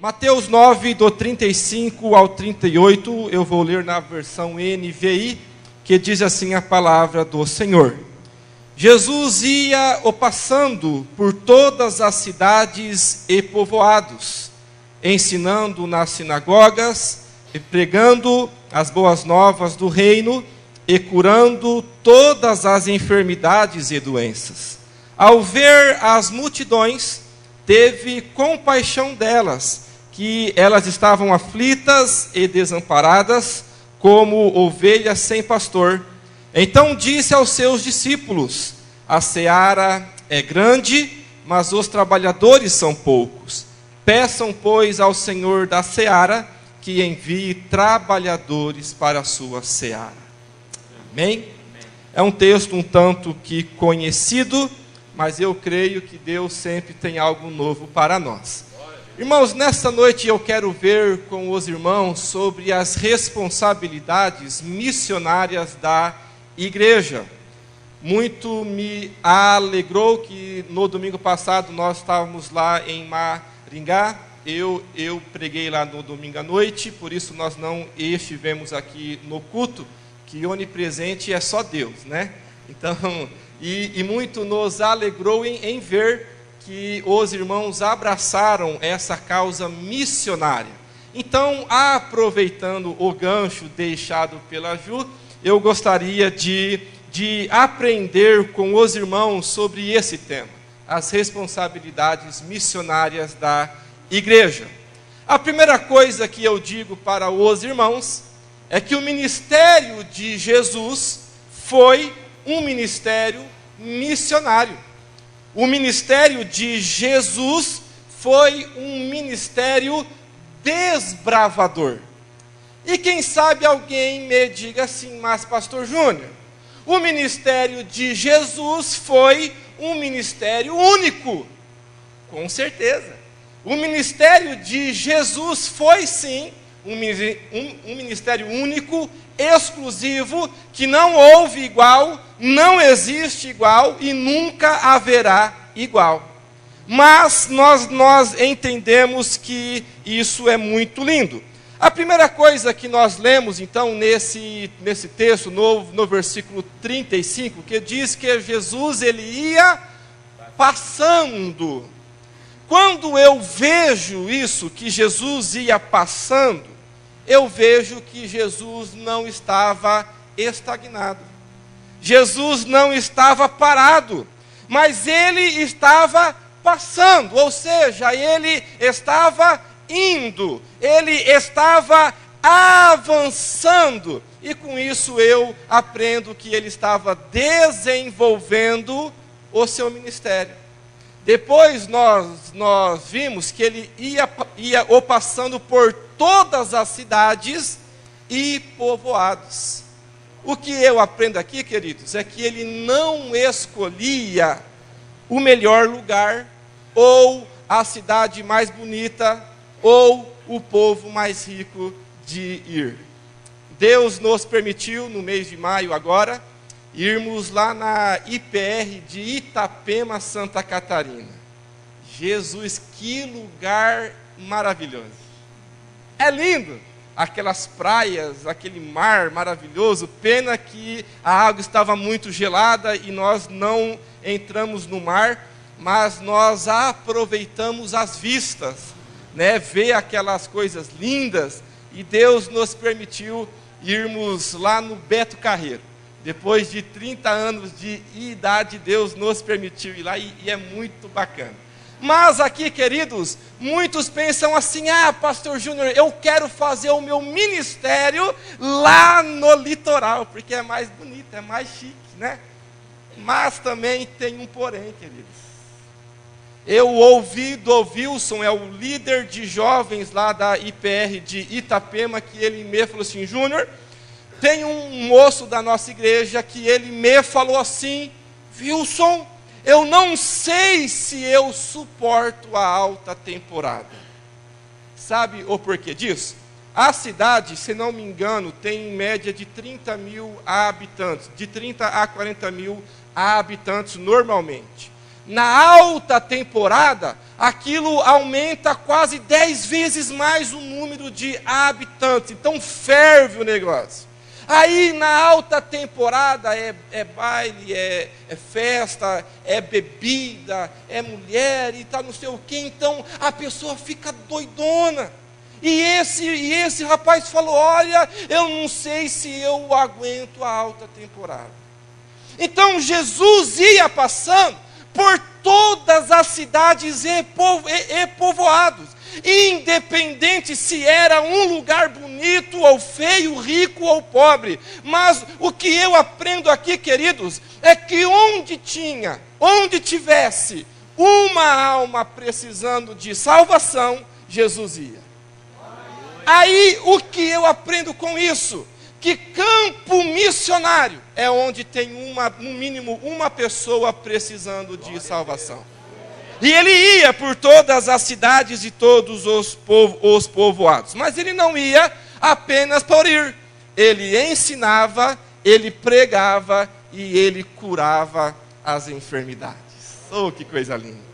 Mateus 9, do 35 ao 38, eu vou ler na versão NVI, que diz assim a palavra do Senhor. Jesus ia passando por todas as cidades e povoados, ensinando nas sinagogas, e pregando as boas novas do reino, e curando todas as enfermidades e doenças. Ao ver as multidões, teve compaixão delas, que elas estavam aflitas e desamparadas, como ovelhas sem pastor. Então disse aos seus discípulos: a seara é grande, mas os trabalhadores são poucos. Peçam, pois, ao Senhor da seara que envie trabalhadores para a sua seara. Amém? É um texto um tanto que conhecido, mas eu creio que Deus sempre tem algo novo para nós. Irmãos, nesta noite eu quero ver com os irmãos sobre as responsabilidades missionárias da igreja. Muito me alegrou que no domingo passado nós estávamos lá em Maringá. Eu preguei lá no domingo à noite, por isso nós não estivemos aqui no culto, que onipresente é só Deus, né? Então, e muito nos alegrou em ver que os irmãos abraçaram essa causa missionária. Então, aproveitando o gancho deixado pela Ju, eu gostaria de aprender com os irmãos sobre esse tema, as responsabilidades missionárias da igreja. A primeira coisa que eu digo para os irmãos é que o ministério de Jesus foi um ministério missionário. O ministério de Jesus foi um ministério desbravador. E quem sabe alguém me diga assim: mas pastor Júnior, o ministério de Jesus foi um ministério único. Com certeza. O ministério de Jesus foi sim um ministério único, exclusivo, que não houve igual, não existe igual e nunca haverá igual. Mas nós entendemos que isso é muito lindo. A primeira coisa que nós lemos, então, nesse texto, no versículo 35, que diz que Jesus, ele ia passando. Quando eu vejo isso, que Jesus ia passando, eu vejo que Jesus não estava estagnado. Jesus não estava parado, mas ele estava passando, ou seja, ele estava indo, ele estava avançando, e com isso eu aprendo que ele estava desenvolvendo o seu ministério. Depois nós vimos que ele ia passando por todas as cidades e povoados. O que eu aprendo aqui, queridos, é que ele não escolhia o melhor lugar, ou a cidade mais bonita, ou o povo mais rico de ir. Deus nos permitiu, no mês de maio agora, irmos lá na IPR de Itapema, Santa Catarina. Jesus, que lugar maravilhoso. É lindo, aquelas praias, aquele mar maravilhoso. Pena que a água estava muito gelada e nós não entramos no mar, mas nós aproveitamos as vistas, né? Ver aquelas coisas lindas, e Deus nos permitiu irmos lá no Beto Carreiro. Depois de 30 anos de idade, Deus nos permitiu ir lá, e é muito bacana. Mas aqui, queridos, muitos pensam assim: ah, pastor Júnior, eu quero fazer o meu ministério lá no litoral, porque é mais bonito, é mais chique, né? Mas também tem um porém, queridos. Eu ouvi do Wilson, é o líder de jovens lá da IPR de Itapema, que ele me falou assim: Júnior, tem um moço da nossa igreja que ele me falou assim: Wilson, eu não sei se eu suporto a alta temporada. Sabe o porquê disso? A cidade, se não me engano, tem em média de 30 mil habitantes, de 30 a 40 mil habitantes normalmente. na alta temporada, aquilo aumenta quase 10 vezes mais o número de habitantes. Então ferve o negócio. Aí na alta temporada é baile, é festa, é bebida, é mulher e tal, não sei o quê. Então a pessoa fica doidona. E esse rapaz falou: olha, eu não sei se eu aguento a alta temporada. Então Jesus ia passando por todas as cidades e povoados, independente se era um lugar bonito ou feio, rico ou pobre. Mas o que eu aprendo aqui, queridos, é que onde tivesse uma alma precisando de salvação, Jesus ia. Aí o que eu aprendo com isso? Que campo missionário é onde tem no mínimo uma pessoa precisando de salvação. E ele ia por todas as cidades e todos os povoados. Mas ele não ia apenas por ir. Ele ensinava, ele pregava e ele curava as enfermidades. Oh, que coisa linda.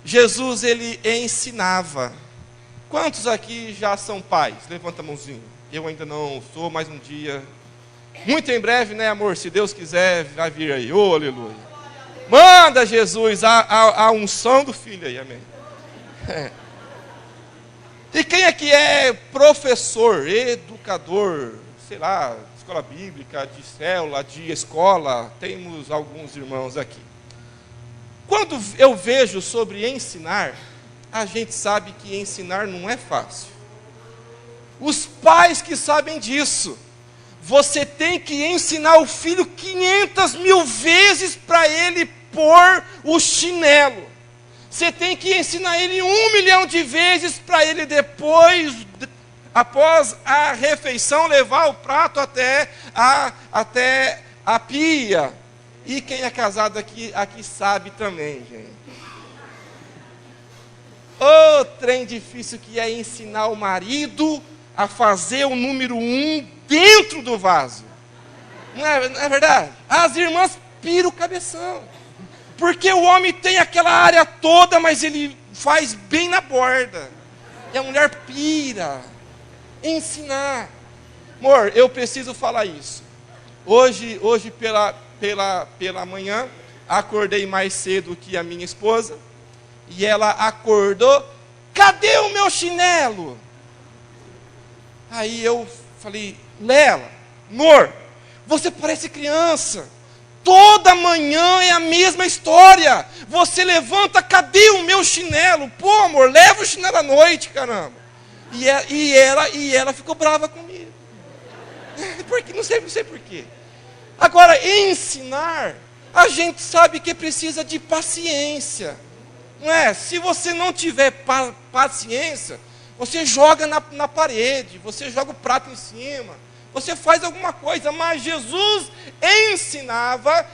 Jesus, ele ensinava. Quantos aqui já são pais? Levanta a mãozinha. Eu ainda não sou, mas um dia, muito em breve, né, amor? Se Deus quiser, vai vir aí. Oh, aleluia. Manda, Jesus, a unção do filho aí, amém. E quem aqui é professor, educador, sei lá, escola bíblica, de célula, de escola? Temos alguns irmãos aqui. Quando eu vejo sobre ensinar, a gente sabe que ensinar não é fácil. Os pais que sabem disso, você tem que ensinar o filho 500.000 vezes para ele pôr o chinelo. Você tem que ensinar ele 1 milhão de vezes para ele depois, após a refeição, levar o prato até a pia. E quem é casado aqui sabe também, gente. O trem difícil que é ensinar o marido a fazer o número 1 dentro do vaso. Não é verdade? As irmãs piram o cabeção. Porque o homem tem aquela área toda, mas ele faz bem na borda. E a mulher pira. Ensinar. Amor, eu preciso falar isso. Hoje pela manhã, acordei mais cedo que a minha esposa. E ela acordou: cadê o meu chinelo? Aí eu falei: Lela, amor, você parece criança. Toda manhã é a mesma história. Você levanta: cadê o meu chinelo? Pô, amor, leva o chinelo à noite, caramba. E ela ficou brava comigo. Porque, não sei por quê. Agora, ensinar, a gente sabe que precisa de paciência. Não é? Se você não tiver paciência, você joga na parede, você joga o prato em cima, você faz alguma coisa. Mas Jesus ensinava,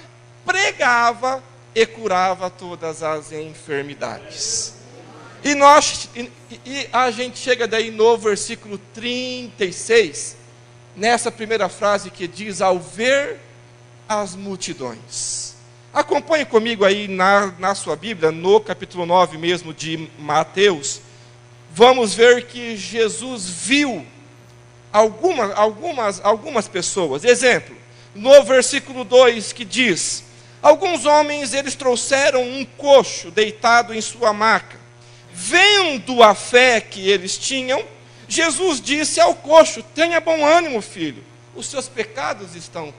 pregava e curava todas as enfermidades. E a gente chega daí no versículo 36, nessa primeira frase que diz: ao ver as multidões. Acompanhe comigo aí na sua Bíblia, no capítulo 9 mesmo de Mateus. Vamos ver que Jesus viu algumas pessoas. Exemplo, no versículo 2 que diz: alguns homens, eles trouxeram um coxo deitado em sua maca. Vendo a fé que eles tinham, Jesus disse ao coxo: tenha bom ânimo, filho, os seus pecados estão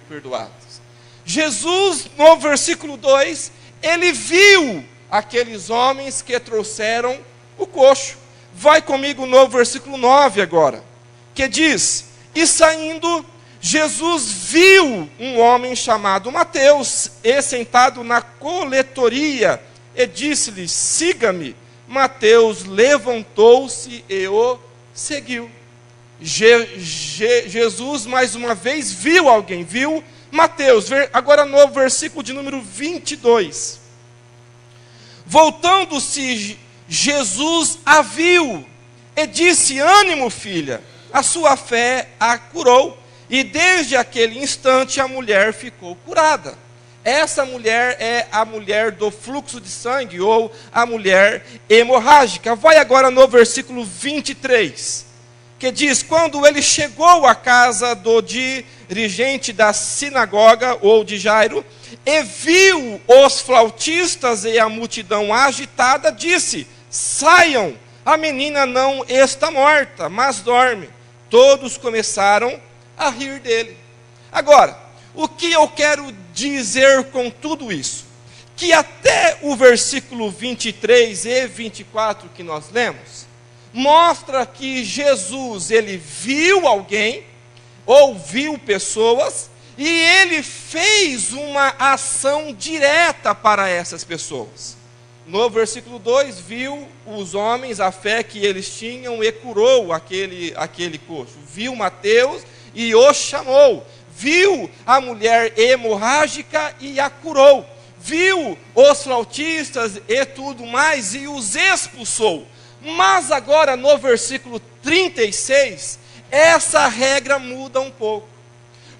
perdoados. Jesus, no versículo 2, ele viu aqueles homens que trouxeram o coxo. Vai comigo no versículo 9 agora, que diz: e saindo, Jesus viu um homem chamado Mateus, e sentado na coletoria, e disse-lhe: siga-me. Mateus levantou-se e o seguiu. Jesus mais uma vez viu alguém, viu Mateus. Agora no versículo de número 22. Voltando-se, Jesus a viu e disse: ânimo, filha, a sua fé a curou. E desde aquele instante a mulher ficou curada. Essa mulher é a mulher do fluxo de sangue, ou a mulher hemorrágica. Vai agora no versículo 23, que diz: quando ele chegou à casa do dirigente da sinagoga, ou de Jairo, e viu os flautistas e a multidão agitada, disse: saiam, a menina não está morta, mas dorme. Todos começaram a rir dele. Agora, o que eu quero dizer com tudo isso? Que até o versículo 23 e 24 que nós lemos, mostra que Jesus, ele viu alguém, ou viu pessoas, e ele fez uma ação direta para essas pessoas. No versículo 2, viu os homens, a fé que eles tinham, e curou aquele coxo. Viu Mateus e o chamou. Viu a mulher hemorrágica e a curou. Viu os flautistas e tudo mais e os expulsou. Mas agora no versículo 36, essa regra muda um pouco.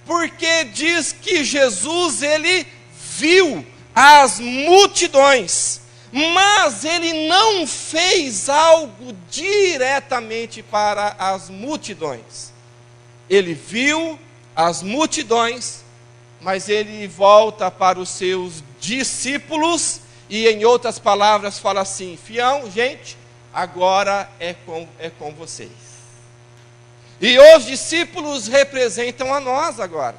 Porque diz que Jesus, ele viu as multidões, mas ele não fez algo diretamente para as multidões. Ele viu as multidões, mas ele volta para os seus discípulos e, em outras palavras, fala assim: fião, gente, agora é com vocês. E os discípulos representam a nós agora.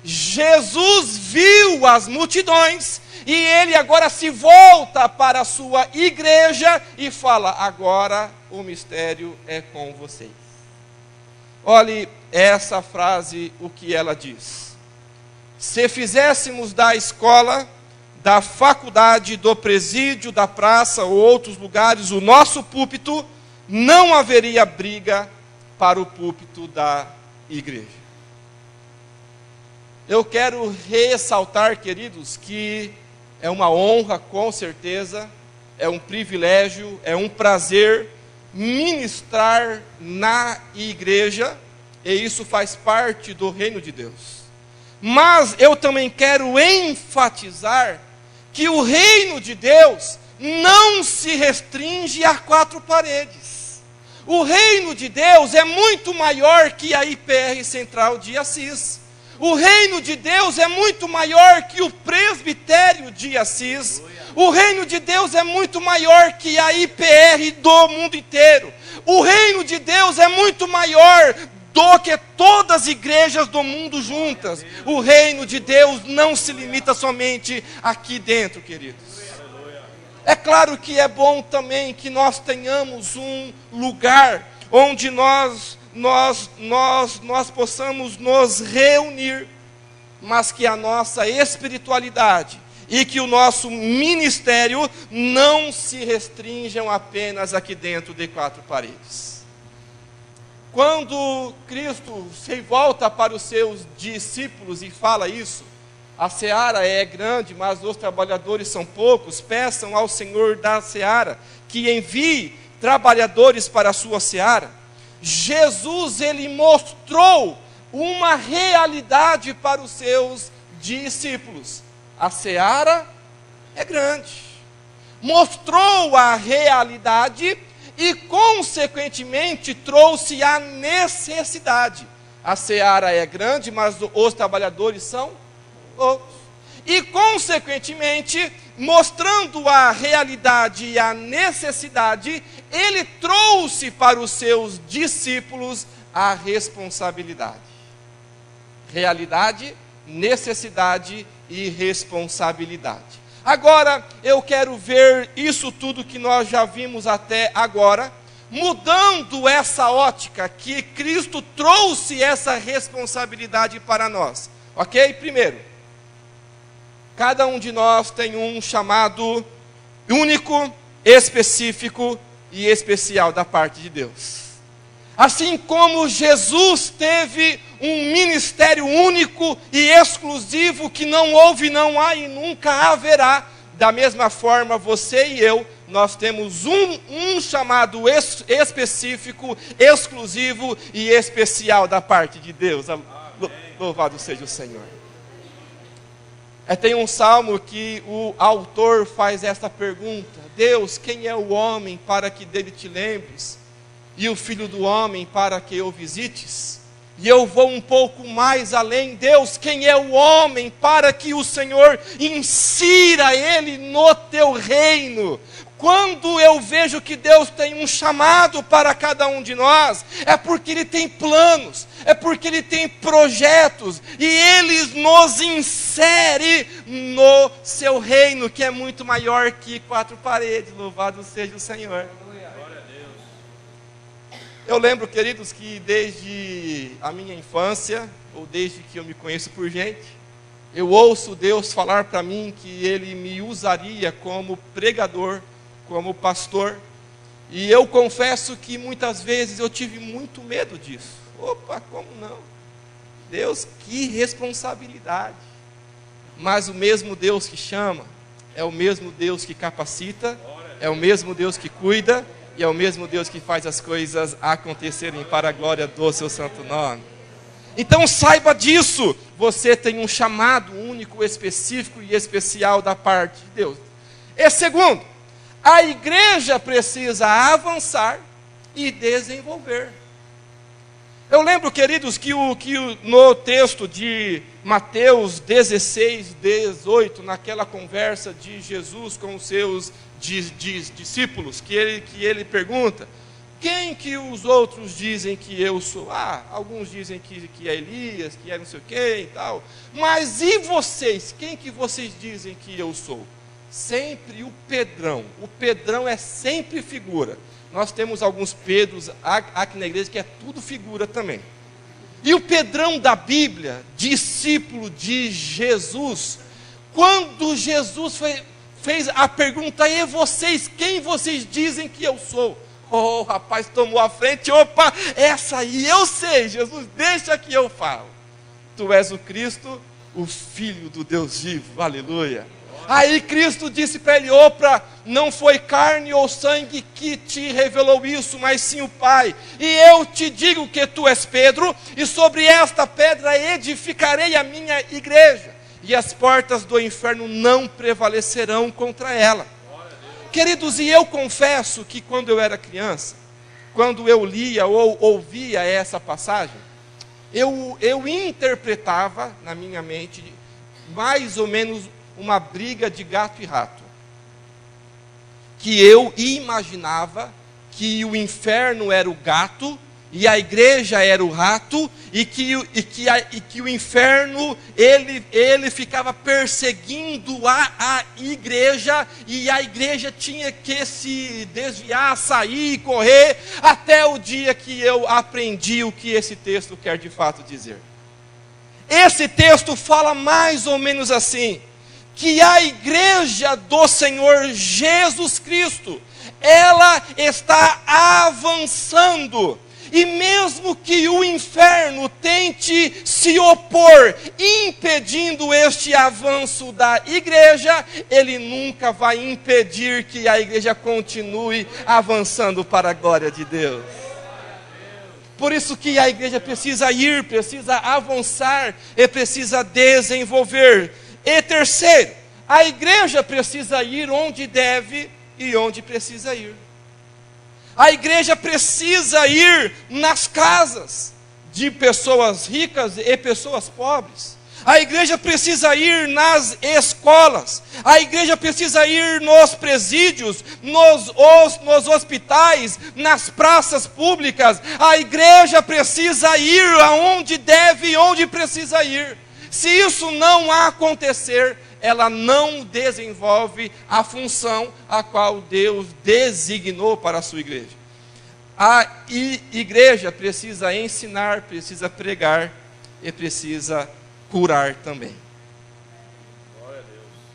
Jesus viu as multidões e ele agora se volta para a sua igreja e fala: agora o mistério é com vocês. Olhe essa frase, o que ela diz: se fizéssemos da escola, da faculdade, do presídio, da praça ou outros lugares o nosso púlpito, não haveria briga para o púlpito da igreja. Eu quero ressaltar, queridos, que é uma honra, com certeza, é um privilégio, é um prazer ministrar na igreja, e isso faz parte do reino de Deus. Mas eu também quero enfatizar que o reino de Deus não se restringe a 4 paredes. O reino de Deus é muito maior que a IPR Central de Assis. O reino de Deus é muito maior que o presbitério de Assis. O reino de Deus é muito maior que a IPR do mundo inteiro. O reino de Deus é muito maior do que todas as igrejas do mundo juntas. O reino de Deus não se limita somente aqui dentro, queridos. É claro que é bom também que nós tenhamos um lugar onde nós possamos nos reunir, mas que a nossa espiritualidade e que o nosso ministério não se restringam apenas aqui dentro de 4 paredes. Quando Cristo se volta para os seus discípulos e fala isso: a seara é grande, mas os trabalhadores são poucos, peçam ao Senhor da seara que envie trabalhadores para a sua seara. Jesus, ele mostrou uma realidade para os seus discípulos: a seara é grande. Mostrou a realidade e, consequentemente, trouxe a necessidade. A seara é grande, mas os trabalhadores são poucos. E, consequentemente, mostrando a realidade e a necessidade, ele trouxe para os seus discípulos a responsabilidade. Realidade, necessidade e responsabilidade. Agora, eu quero ver isso tudo que nós já vimos até agora, mudando essa ótica, que Cristo trouxe essa responsabilidade para nós. Ok? Primeiro, cada um de nós tem um chamado único, específico e especial da parte de Deus. Assim como Jesus teve um ministério único e exclusivo que não houve, não há e nunca haverá, da mesma forma você e eu, nós temos um chamado específico, exclusivo e especial da parte de Deus. Louvado seja o Senhor. Tem um salmo que o autor faz esta pergunta: Deus, quem é o homem para que dele te lembres? E o filho do homem para que o visites? E eu vou um pouco mais além. Deus, quem é o homem para que o Senhor insira ele no teu reino? Quando eu vejo que Deus tem um chamado para cada um de nós, é porque Ele tem planos, é porque Ele tem projetos, e Ele nos insere no seu reino, que é muito maior que quatro paredes. Louvado seja o Senhor. Eu lembro, queridos, que desde a minha infância, ou desde que eu me conheço por gente, eu ouço Deus falar para mim que Ele me usaria como pregador, como pastor, e eu confesso que muitas vezes eu tive muito medo disso. Opa, como não? Deus, que responsabilidade! Mas o mesmo Deus que chama, é o mesmo Deus que capacita, é o mesmo Deus que cuida, e é o mesmo Deus que faz as coisas acontecerem para a glória do seu santo nome. Então saiba disso, você tem um chamado único, específico e especial da parte de Deus. E segundo, a igreja precisa avançar e desenvolver. Eu lembro, queridos, que no texto de Mateus 16, 18, naquela conversa de Jesus com os seus discípulos, que ele pergunta: quem que os outros dizem que eu sou? Alguns dizem que é Elias, que é não sei o que e tal. Mas e vocês? Quem que vocês dizem que eu sou? Sempre o Pedrão. O Pedrão é sempre figura. Nós temos alguns Pedros aqui na igreja que é tudo figura também. E o Pedrão da Bíblia, discípulo de Jesus, quando Jesus fez a pergunta: e vocês, quem vocês dizem que eu sou? Oh, rapaz, tomou a frente. Opa, essa aí eu sei. Jesus, deixa que eu falo. Tu és o Cristo, o Filho do Deus vivo. Aleluia. Aí Cristo disse para ele: opa, não foi carne ou sangue que te revelou isso, mas sim o Pai. E eu te digo que tu és Pedro, e sobre esta pedra edificarei a minha igreja, e as portas do inferno não prevalecerão contra ela. Queridos, e eu confesso que quando eu era criança, quando eu lia ou ouvia essa passagem, eu interpretava na minha mente mais ou menos uma briga de gato e rato. Que eu imaginava que o inferno era o gato e a igreja era o rato, e que o inferno ele ficava perseguindo a igreja, e a igreja tinha que se desviar, sair, correr, até o dia que eu aprendi o que esse texto quer de fato dizer. Esse texto fala mais ou menos assim: que a igreja do Senhor Jesus Cristo, ela está avançando, e mesmo que o inferno tente se opor, impedindo este avanço da igreja, ele nunca vai impedir que a igreja continue avançando para a glória de Deus. Por isso que a igreja precisa ir, precisa avançar e precisa desenvolver. E terceiro, a igreja precisa ir onde deve e onde precisa ir. A igreja precisa ir nas casas de pessoas ricas e pessoas pobres. A igreja precisa ir nas escolas. A igreja precisa ir nos presídios, nos hospitais, nas praças públicas. A igreja precisa ir aonde deve e onde precisa ir. Se isso não acontecer, ela não desenvolve a função a qual Deus designou para a sua igreja. A igreja precisa ensinar, precisa pregar e precisa curar também.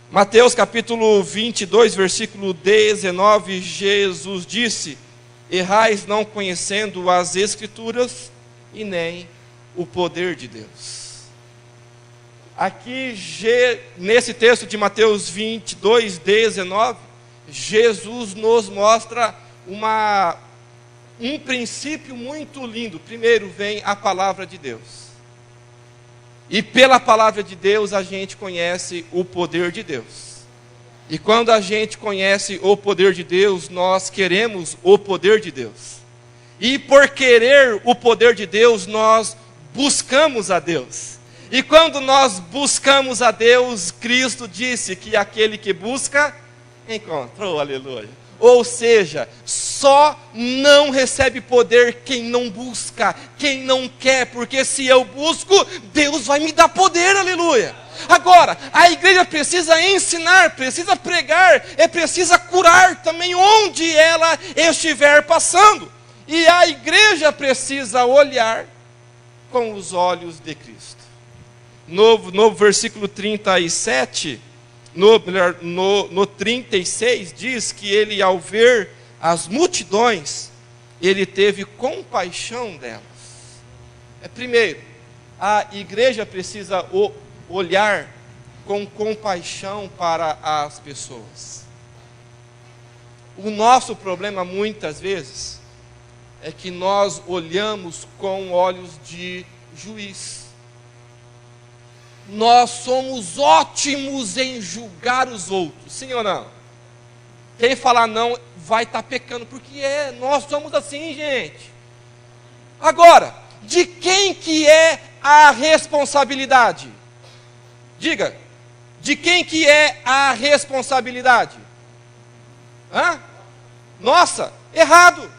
Mateus capítulo 22, versículo 19, Jesus disse: errais não conhecendo as Escrituras e nem o poder de Deus. Aqui, nesse texto de Mateus 22, 19, Jesus nos mostra um princípio muito lindo. Primeiro vem a palavra de Deus. E pela palavra de Deus a gente conhece o poder de Deus. E quando a gente conhece o poder de Deus, nós queremos o poder de Deus. E por querer o poder de Deus, nós buscamos a Deus. E quando nós buscamos a Deus, Cristo disse que aquele que busca, encontrou, aleluia. Ou seja, só não recebe poder quem não busca, quem não quer, porque se eu busco, Deus vai me dar poder, aleluia. Agora, a igreja precisa ensinar, precisa pregar, precisa curar também onde ela estiver passando. E a igreja precisa olhar com os olhos de Cristo. No versículo 37, no 36, diz que ele, ao ver as multidões, ele teve compaixão delas. Primeiro, a igreja precisa olhar com compaixão para as pessoas. O nosso problema muitas vezes é que nós olhamos com olhos de juiz. Nós somos ótimos em julgar os outros, sim ou não? Quem falar não vai estar pecando, porque nós somos assim, gente. Agora, de quem que é a responsabilidade? Diga, de quem que é a responsabilidade? Nossa, errado.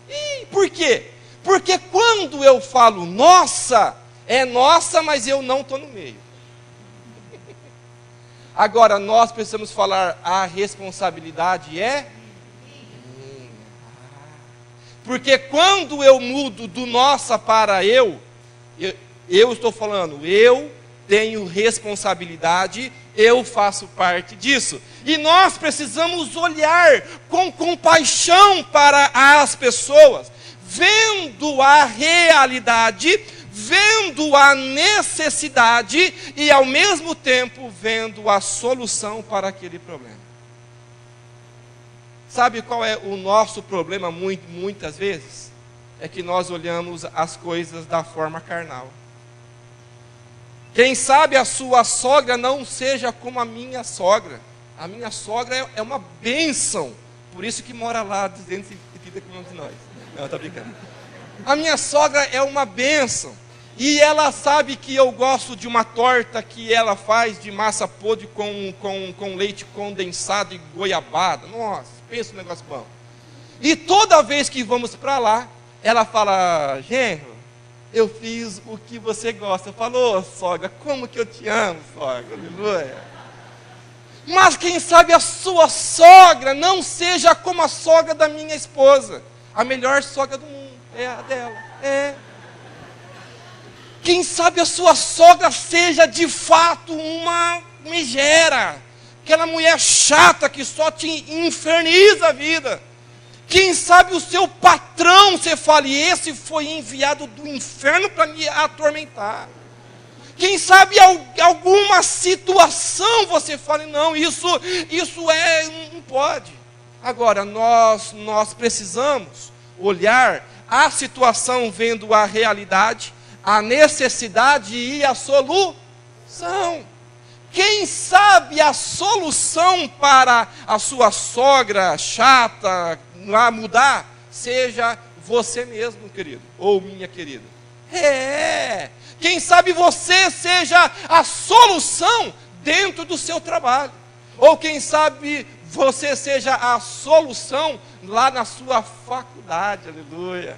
E por quê? Porque quando eu falo nossa, é nossa, mas eu não estou no meio. Agora, nós precisamos falar, a responsabilidade é minha. Porque quando eu mudo do nossa para eu estou falando, eu tenho responsabilidade, eu faço parte disso. E nós precisamos olhar com compaixão para as pessoas, vendo a realidade, vendo a necessidade e ao mesmo tempo vendo a solução para aquele problema. Sabe qual é o nosso problema muitas vezes? É que nós olhamos as coisas da forma carnal. Quem sabe a sua sogra não seja como a minha sogra. A minha sogra é uma bênção. Por isso que mora lá 230 quilômetros de nós. Não, estou brincando. A minha sogra é uma bênção. E ela sabe que eu gosto de uma torta que ela faz de massa podre com leite condensado e goiabada. Nossa, pensa no negócio bom. E toda vez que vamos para lá, ela fala, genro, eu fiz o que você gosta. Eu falo, sogra, como que eu te amo, sogra, aleluia. Mas quem sabe a sua sogra não seja como a sogra da minha esposa. A melhor sogra do mundo é a dela. Quem sabe a sua sogra seja de fato uma megera. Aquela mulher chata que só te inferniza a vida. Quem sabe o seu patrão, você fale, esse foi enviado do inferno para me atormentar. Quem sabe alguma situação você fale, não, isso não pode. Agora, nós precisamos olhar a situação vendo a realidade, a necessidade e a solução. Quem sabe a solução para a sua sogra chata lá mudar, seja você mesmo, querido, ou minha querida. Quem sabe você seja a solução dentro do seu trabalho. Ou quem sabe você seja a solução lá na sua faculdade, aleluia.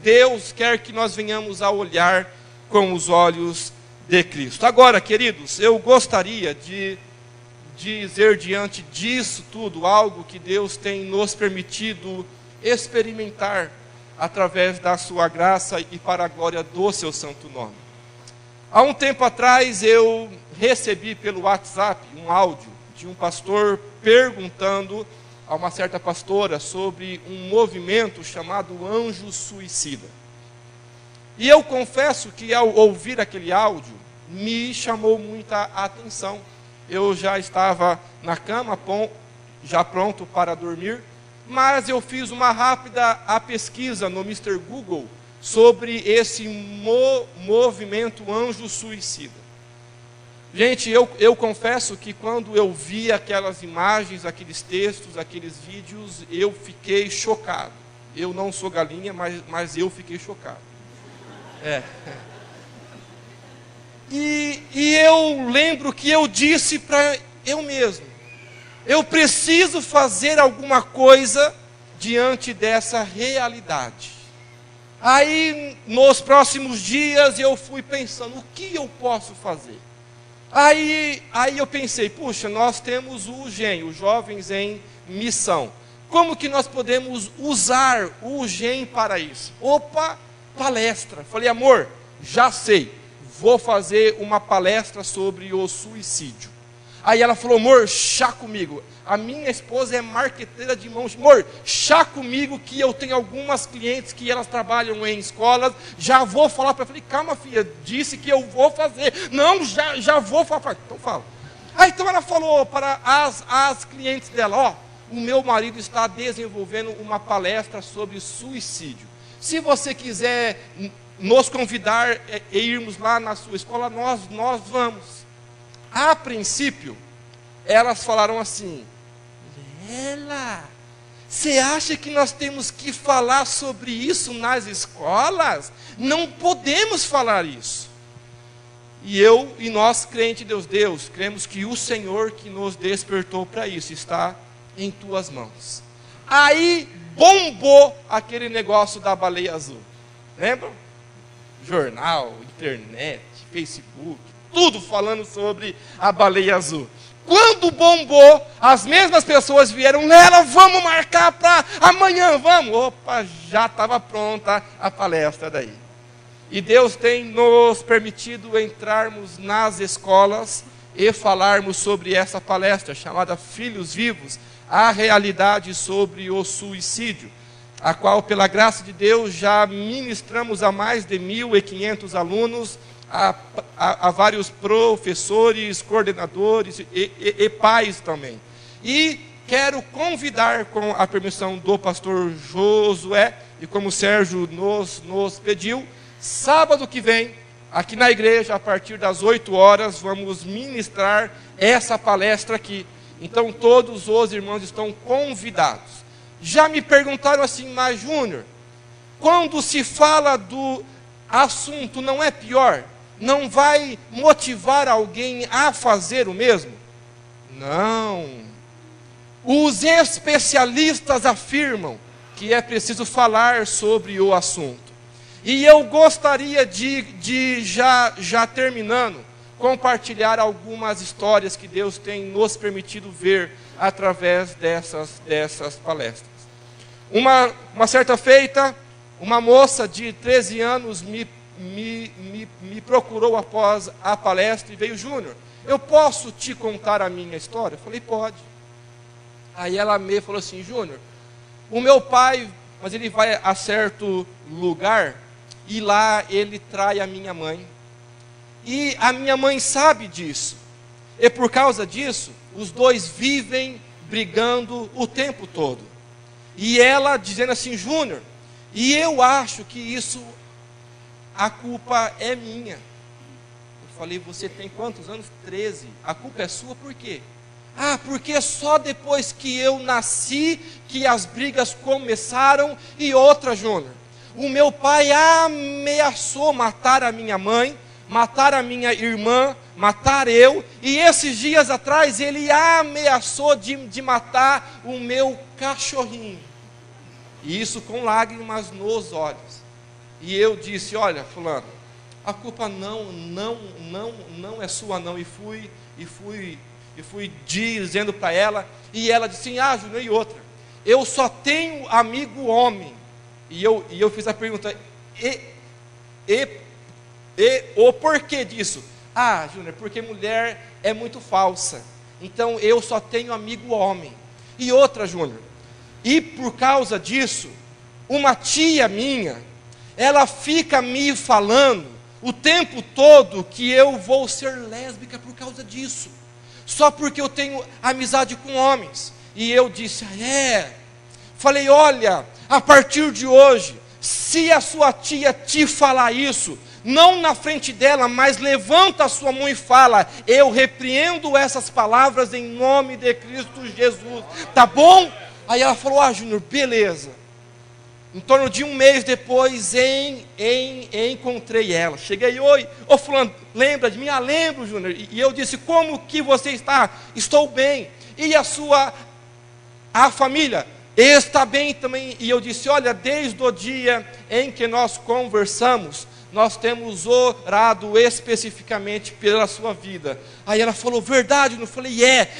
Deus quer que nós venhamos a olhar com os olhos de Cristo. Agora, queridos, eu gostaria de dizer diante disso tudo, algo que Deus tem nos permitido experimentar através da sua graça e para a glória do seu santo nome. Há um tempo atrás eu recebi pelo WhatsApp um áudio de um pastor perguntando a uma certa pastora sobre um movimento chamado Anjo Suicida. E eu confesso que ao ouvir aquele áudio, me chamou muita atenção. Eu já estava na cama, já pronto para dormir, mas eu fiz uma rápida pesquisa no Mr. Google sobre esse movimento anjo suicida. Gente, eu confesso que quando eu vi aquelas imagens, aqueles textos, aqueles vídeos, eu fiquei chocado. Eu não sou galinha, mas eu fiquei chocado. E eu lembro que eu disse para eu mesmo, eu preciso fazer alguma coisa diante dessa realidade. Aí, nos próximos dias, eu fui pensando, o que eu posso fazer? Aí eu pensei, puxa, nós temos o GEM, os Jovens em Missão. Como que nós podemos usar o GEM para isso? Opa, palestra. Falei, amor, já sei, vou fazer uma palestra sobre o suicídio. Aí ela falou, amor, chá comigo. A minha esposa é marqueteira de mãos. Amor, chá comigo que eu tenho algumas clientes que elas trabalham em escolas. Já vou falar para ela. Falei, calma filha, disse que eu vou fazer. Não, já vou falar. Então fala. Aí então ela falou para as clientes dela, ó, o meu marido está desenvolvendo uma palestra sobre suicídio. Se você quiser nos convidar e irmos lá na sua escola, nós vamos. A princípio, elas falaram assim, você acha que nós temos que falar sobre isso nas escolas? Não podemos falar isso. E nós, crente de Deus, cremos que o Senhor que nos despertou para isso está em tuas mãos. Aí bombou aquele negócio da baleia azul. Lembram? Jornal, internet, Facebook, tudo falando sobre a baleia azul. Quando bombou, as mesmas pessoas vieram, Lela, vamos marcar para amanhã, vamos. Opa, já estava pronta a palestra daí. E Deus tem nos permitido entrarmos nas escolas e falarmos sobre essa palestra, chamada Filhos Vivos, a realidade sobre o suicídio, a qual, pela graça de Deus, já ministramos a mais de 1.500 alunos, a vários professores, coordenadores e pais também. E quero convidar, com a permissão do pastor Josué, e como o Sérgio nos pediu, sábado que vem, aqui na igreja, a partir das 8 horas, vamos ministrar essa palestra aqui. Então todos os irmãos estão convidados. Já me perguntaram assim, mas Júnior, quando se fala do assunto, não é pior? Não vai motivar alguém a fazer o mesmo? Não. Os especialistas afirmam que é preciso falar sobre o assunto. E eu gostaria de já terminando, compartilhar algumas histórias que Deus tem nos permitido ver através dessas palestras. Uma certa feita, uma moça de 13 anos me procurou após a palestra e veio, Júnior, eu posso te contar a minha história? Eu falei, pode. Aí ela me falou assim, Júnior, o meu pai, mas ele vai a certo lugar e lá ele trai a minha mãe. E a minha mãe sabe disso. E por causa disso, os dois vivem brigando o tempo todo. E ela dizendo assim, Júnior, e eu acho que isso, a culpa é minha. Eu falei, você tem quantos anos? 13. A culpa é sua por quê? Ah, porque só depois que eu nasci, que as brigas começaram. E outra, Júnior, o meu pai ameaçou matar a minha mãe, matar a minha irmã, matar eu, e esses dias atrás ele ameaçou de matar o meu cachorrinho, e isso com lágrimas nos olhos. E eu disse, olha fulano, a culpa não é sua não, e fui dizendo para ela, e ela disse assim, Júnior, e outra, eu só tenho amigo homem, e eu fiz a pergunta, o porquê disso? Júnior, porque mulher é muito falsa. Então eu só tenho amigo homem. E outra, Júnior, e por causa disso, uma tia minha, ela fica me falando o tempo todo que eu vou ser lésbica por causa disso. Só porque eu tenho amizade com homens. E eu disse, Falei, olha, a partir de hoje, Se a sua tia te falar isso, não na frente dela, mas levanta a sua mão e fala: eu repreendo essas palavras em nome de Cristo Jesus, tá bom? Aí ela falou: Júnior, beleza. Em torno de um mês depois, encontrei ela. Cheguei: oi, ô fulano, lembra de mim? Lembro, Júnior. E eu disse: como que você está? Estou bem. E a família? Está bem também. E eu disse: olha, desde o dia em que nós conversamos, nós temos orado especificamente pela sua vida. Aí ela falou: verdade? Eu falei: é.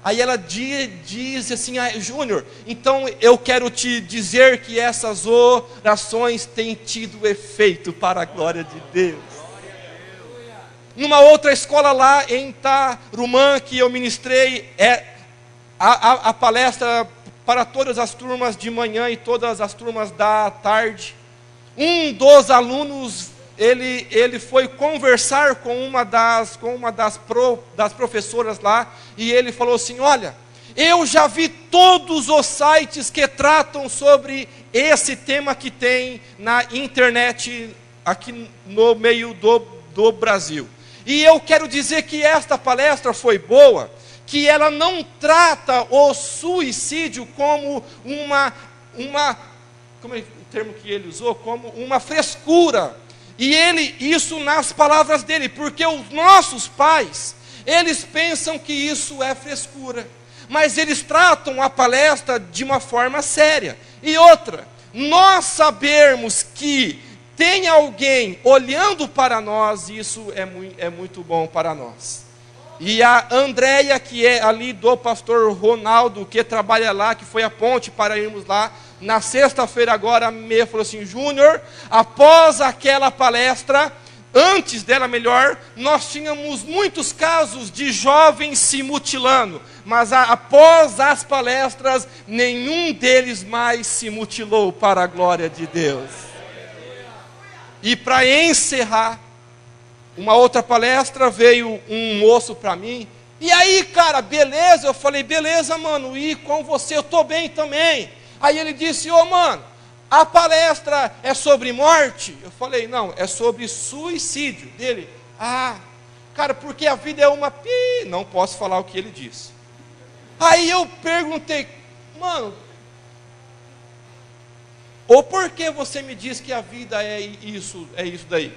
Aí ela disse assim: Júnior, então eu quero te dizer que essas orações têm tido efeito para a glória de Deus. Numa outra escola lá em Tarumã, que eu ministrei a palestra para todas as turmas de manhã e todas as turmas da tarde, um dos alunos, ele foi conversar com uma das professoras lá, e ele falou assim: olha, eu já vi todos os sites que tratam sobre esse tema que tem na internet aqui no meio do Brasil. E eu quero dizer que esta palestra foi boa, que ela não trata o suicídio como como é o termo que ele usou? Como uma frescura. E isso nas palavras dele, porque os nossos pais, eles pensam que isso é frescura, mas eles tratam a palestra de uma forma séria. E outra, nós sabermos que tem alguém olhando para nós, isso é muito bom para nós. E a Andréia, que é ali do pastor Ronaldo, que trabalha lá, que foi a ponte para irmos lá, na sexta-feira agora, me falou assim: Júnior, após aquela palestra, antes dela melhor, nós tínhamos muitos casos de jovens se mutilando, mas após as palestras, nenhum deles mais se mutilou, para a glória de Deus. E para encerrar, uma outra palestra, veio um moço para mim: e aí, cara, beleza? Eu falei: beleza, mano, e com você? Eu estou bem também. Aí ele disse: mano, a palestra é sobre morte? Eu falei: não, é sobre suicídio. Dele: cara, porque a vida é uma não posso falar o que ele disse. Aí eu perguntei: mano, por que você me diz que a vida é isso daí?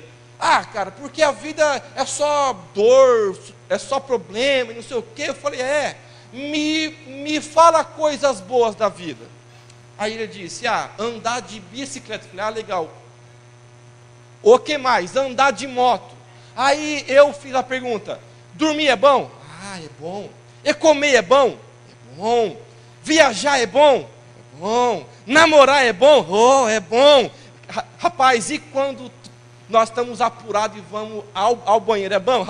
Cara, porque a vida é só dor, é só problema, e não sei o quê. Eu falei: me fala coisas boas da vida. Aí ele disse: andar de bicicleta. Eu falei: legal. O que mais? Andar de moto. Aí eu fiz a pergunta: dormir é bom? É bom. E comer é bom? É bom. Viajar é bom? É bom. Namorar é bom? É bom. Rapaz, e quando nós estamos apurados e vamos ao banheiro, é bom?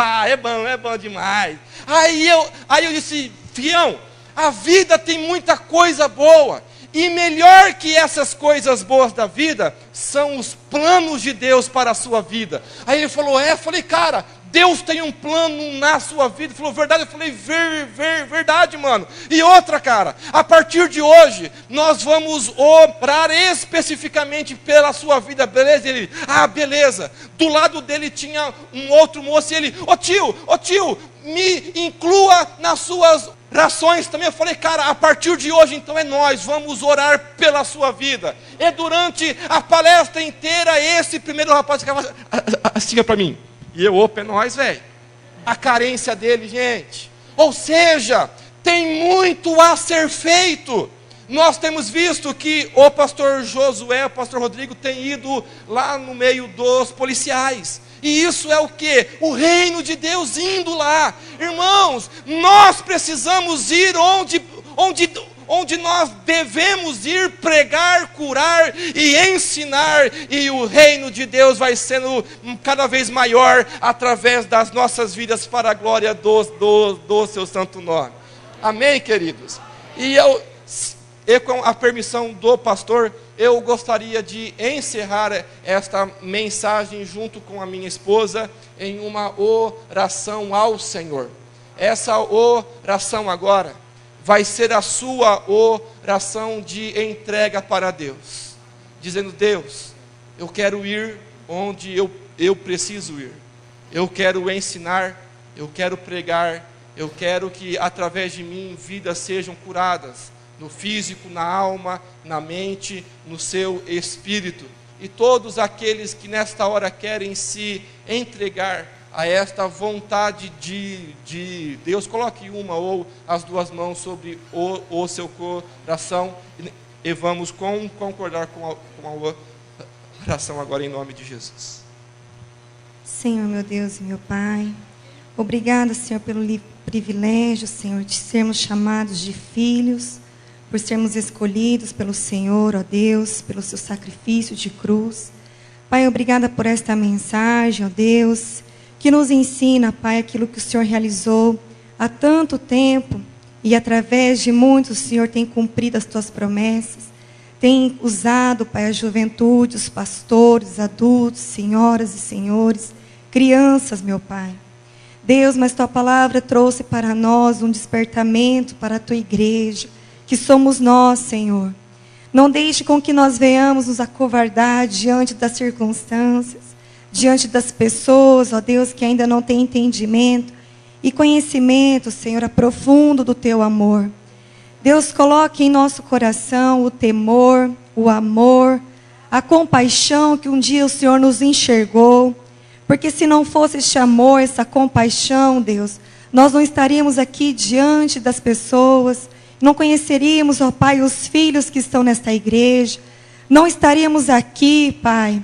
É bom demais. Aí eu disse: fião, a vida tem muita coisa boa, e melhor que essas coisas boas da vida, são os planos de Deus para a sua vida. Aí ele falou: eu falei: cara, Deus tem um plano na sua vida. Ele falou: verdade? Eu falei: verdade, mano. E outra, cara, a partir de hoje, nós vamos orar especificamente pela sua vida, beleza? Ele: beleza. Do lado dele tinha um outro moço, e ele: ô tio, me inclua nas suas orações também. Eu falei: cara, a partir de hoje, então nós vamos orar pela sua vida. E durante a palestra inteira, esse primeiro rapaz ficava assim para mim. E eu: é nós, velho. A carência dele, gente. Ou seja, tem muito a ser feito. Nós temos visto que o pastor Josué, o pastor Rodrigo, tem ido lá no meio dos policiais. E isso é o quê? O reino de Deus indo lá. Irmãos, nós precisamos ir onde nós devemos ir, pregar, curar e ensinar, e o reino de Deus vai sendo cada vez maior através das nossas vidas, para a glória do seu santo nome. Amém, queridos? E com a permissão do pastor, eu gostaria de encerrar esta mensagem junto com a minha esposa em uma oração ao Senhor. Essa oração agora vai ser a sua oração de entrega para Deus. dizendo: Deus, eu quero ir onde eu preciso ir. Eu quero ensinar, eu quero pregar, eu quero que através de mim vidas sejam curadas, no físico, na alma, na mente, no seu espírito. E todos aqueles que nesta hora querem se entregar a esta vontade de Deus, coloque uma ou as duas mãos sobre o seu coração e vamos concordar com a oração agora em nome de Jesus. Senhor, meu Deus e meu Pai, obrigada, Senhor, pelo privilégio, Senhor, de sermos chamados de filhos, por sermos escolhidos pelo Senhor, ó Deus, pelo seu sacrifício de cruz. Pai, obrigada por esta mensagem, ó Deus, que nos ensina, Pai, aquilo que o Senhor realizou há tanto tempo e através de muitos o Senhor tem cumprido as tuas promessas, tem usado, Pai, a juventude, os pastores, adultos, senhoras e senhores, crianças, meu Pai. Deus, mas tua palavra trouxe para nós um despertamento para a tua igreja, que somos nós, Senhor. Não deixe com que nós venhamos nos acovardar diante das circunstâncias, diante das pessoas, ó Deus, que ainda não têm entendimento e conhecimento, Senhor, profundo do teu amor. Deus, coloque em nosso coração o temor, o amor, a compaixão que um dia o Senhor nos enxergou. Porque se não fosse este amor, essa compaixão, Deus, nós não estaríamos aqui diante das pessoas, não conheceríamos, ó Pai, os filhos que estão nesta igreja, não estaríamos aqui, Pai.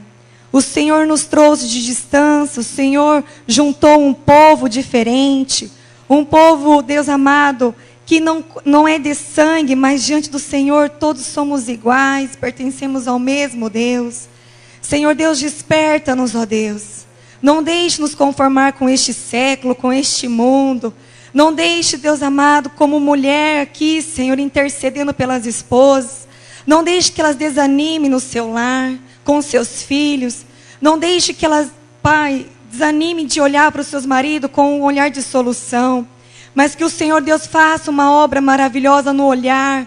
O Senhor nos trouxe de distância, o Senhor juntou um povo diferente, um povo, Deus amado, que não é de sangue, mas diante do Senhor todos somos iguais, pertencemos ao mesmo Deus. Senhor Deus, desperta-nos, ó Deus. Não deixe nos conformar com este século, com este mundo. Não deixe, Deus amado, como mulher aqui, Senhor, intercedendo pelas esposas. Não deixe que elas desanimem no seu lar, com seus filhos. Não deixe que elas, Pai, desanimem de olhar para os seus maridos com um olhar de solução. Mas que o Senhor Deus faça uma obra maravilhosa no olhar.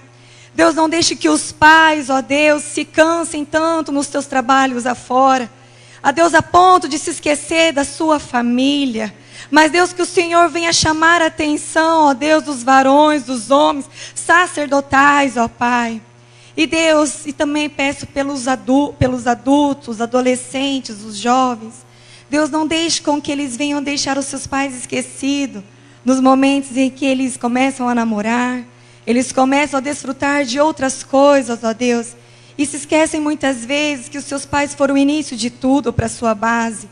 Deus, não deixe que os pais, ó Deus, se cansem tanto nos seus trabalhos afora. A Deus, a ponto de se esquecer da sua família. Mas Deus, que o Senhor venha chamar a atenção, ó Deus, dos varões, dos homens, sacerdotais, ó Pai. E Deus, e também peço pelos adultos, adolescentes, os jovens. Deus, não deixe com que eles venham deixar os seus pais esquecidos. Nos momentos em que eles começam a namorar, eles começam a desfrutar de outras coisas, ó Deus. E se esquecem muitas vezes que os seus pais foram o início de tudo para a sua base.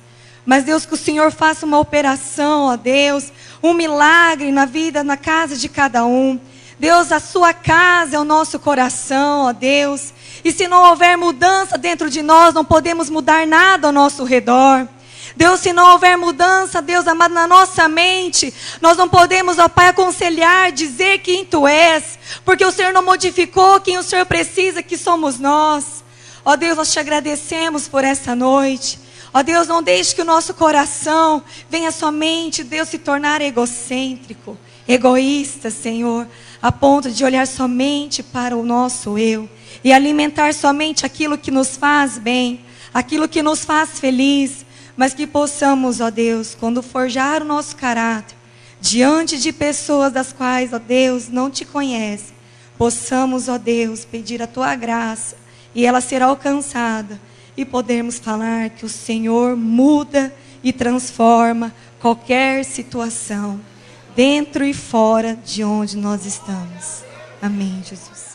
Mas Deus, que o Senhor faça uma operação, ó Deus, um milagre na vida, na casa de cada um. Deus, a sua casa é o nosso coração, ó Deus. E se não houver mudança dentro de nós, não podemos mudar nada ao nosso redor. Deus, se não houver mudança, Deus amado, na nossa mente, nós não podemos, ó Pai, aconselhar, dizer quem Tu és, porque o Senhor não modificou quem o Senhor precisa, que somos nós. Ó Deus, nós Te agradecemos por essa noite. Ó Deus, não deixe que o nosso coração venha somente, Deus, se tornar egocêntrico, egoísta, Senhor, a ponto de olhar somente para o nosso eu e alimentar somente aquilo que nos faz bem, aquilo que nos faz feliz. Mas que possamos, ó Deus, quando forjar o nosso caráter, diante de pessoas das quais, ó Deus, não Te conhecem, possamos, ó Deus, pedir a Tua graça, e ela será alcançada, e podermos falar que o Senhor muda e transforma qualquer situação, dentro e fora de onde nós estamos. Amém, Jesus.